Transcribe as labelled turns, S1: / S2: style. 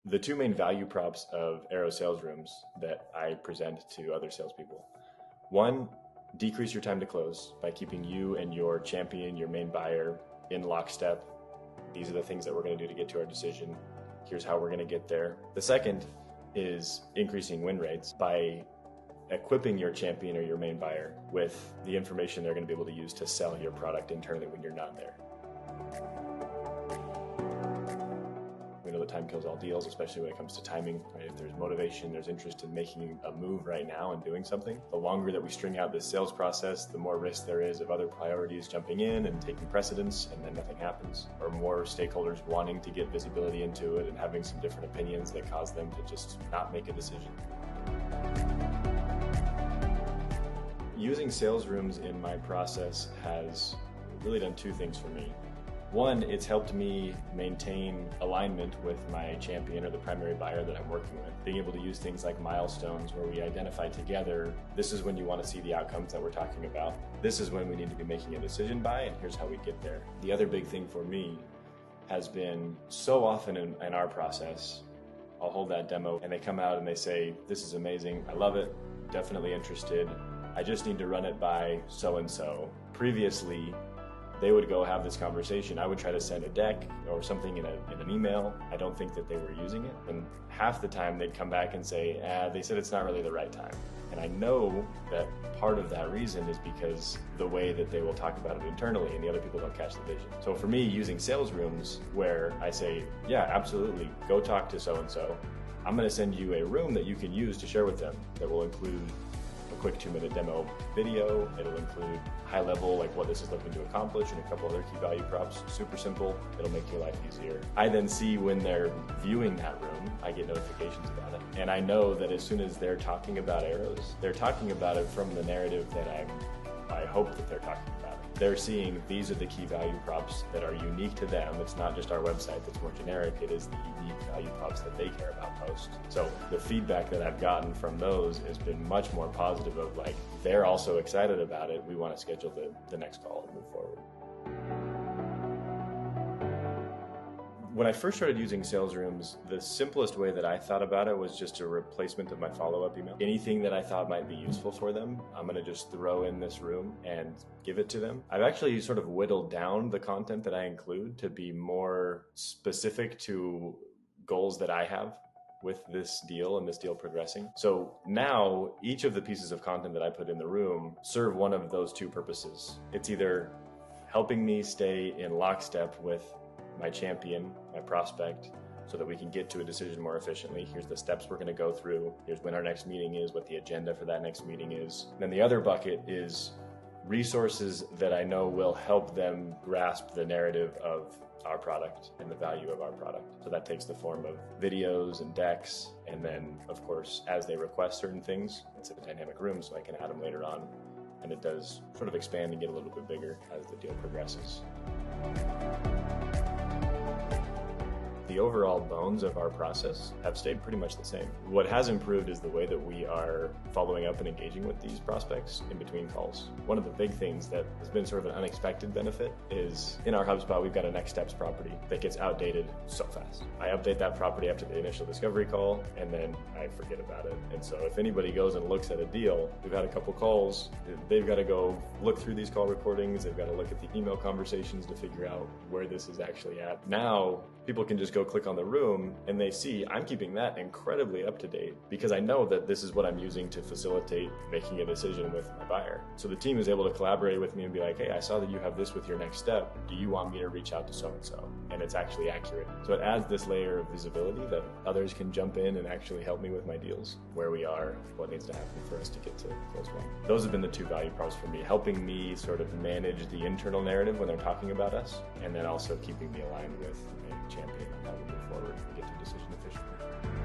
S1: The two main value props of Arrow sales rooms that I present to other salespeople. One, decrease your time to close by keeping you and your champion, your main buyer, in lockstep. These are the things that we're going to do to get to our decision. Here's how we're going to get there. The second is increasing win rates by equipping your champion or your main buyer with the information they're going to be able to use to sell your product internally when you're not there. We know that time kills all deals, especially when it comes to timing, right? If there's motivation, there's interest in making a move right now and doing something, the longer that we string out this sales process, the more risk there is of other priorities jumping in and taking precedence, and then nothing happens, or more stakeholders wanting to get visibility into it and having some different opinions that cause them to just not make a decision. Using sales rooms in my process has really done two things for me. One, it's helped me maintain alignment with my champion or the primary buyer that I'm working with. Being able to use things like milestones where we identify together, this is when you want to see the outcomes that we're talking about. This is when we need to be making a decision by, and here's how we get there. The other big thing for me has been so often in our process, I'll hold that demo and they come out and they say, this is amazing, I love it, definitely interested, I just need to run it by so-and-so. Previously, they would go have this conversation. I would try to send a deck or something in an email. I don't think that they were using it. And half the time they'd come back and say, they said it's not really the right time. And I know that part of that reason is because the way that they will talk about it internally and the other people don't catch the vision. So for me, using sales rooms where I say, yeah, absolutely, go talk to so-and-so. I'm gonna send you a room that you can use to share with them that will include a quick 2-minute demo video. It'll include high level, like what this is looking to accomplish, and a couple other key value props. Super simple. It'll make your life easier. I then see when they're viewing that room, I get notifications about it. And I know that as soon as they're talking about arrows, they're talking about it from the narrative that I hope that they're talking about it. They're seeing these are the key value props that are unique to them. It's not just our website that's more generic, it is the unique value props that they care about most. So the feedback that I've gotten from those has been much more positive of like, they're also excited about it. We want to schedule the next call and move forward. When I first started using sales rooms, the simplest way that I thought about it was just a replacement of my follow-up email. Anything that I thought might be useful for them, I'm going to just throw in this room and give it to them. I've actually sort of whittled down the content that I include to be more specific to goals that I have with this deal and this deal progressing. So now each of the pieces of content that I put in the room serve one of those two purposes. It's either helping me stay in lockstep with my champion, my prospect, so that we can get to a decision more efficiently. Here's the steps we're going to go through. Here's when our next meeting is, what the agenda for that next meeting is. And then the other bucket is resources that I know will help them grasp the narrative of our product and the value of our product. So that takes the form of videos and decks. And then, of course, as they request certain things, it's a dynamic room, so I can add them later on. And it does sort of expand and get a little bit bigger as the deal progresses. The overall bones of our process have stayed pretty much the same. What has improved is the way that we are following up and engaging with these prospects in between calls. One of the big things that has been sort of an unexpected benefit is in our HubSpot, we've got a next steps property that gets outdated so fast. I update that property after the initial discovery call, and then I forget about it. And so if anybody goes and looks at a deal, we've had a couple calls, they've got to go look through these call recordings, they've got to look at the email conversations to figure out where this is actually at. Now, people can just go click on the room and they see I'm keeping that incredibly up to date because I know that this is what I'm using to facilitate making a decision with my buyer. So the team is able to collaborate with me and be like, hey, I saw that you have this with your next step. Do you want me to reach out to so-and-so? And it's actually accurate. So it adds this layer of visibility that others can jump in and actually help me with my deals, where we are, what needs to happen for us to get to close one. Those have been the two value props for me, helping me sort of manage the internal narrative when they're talking about us, and then also keeping me aligned with a champion and how we move forward and get to a decision efficiently.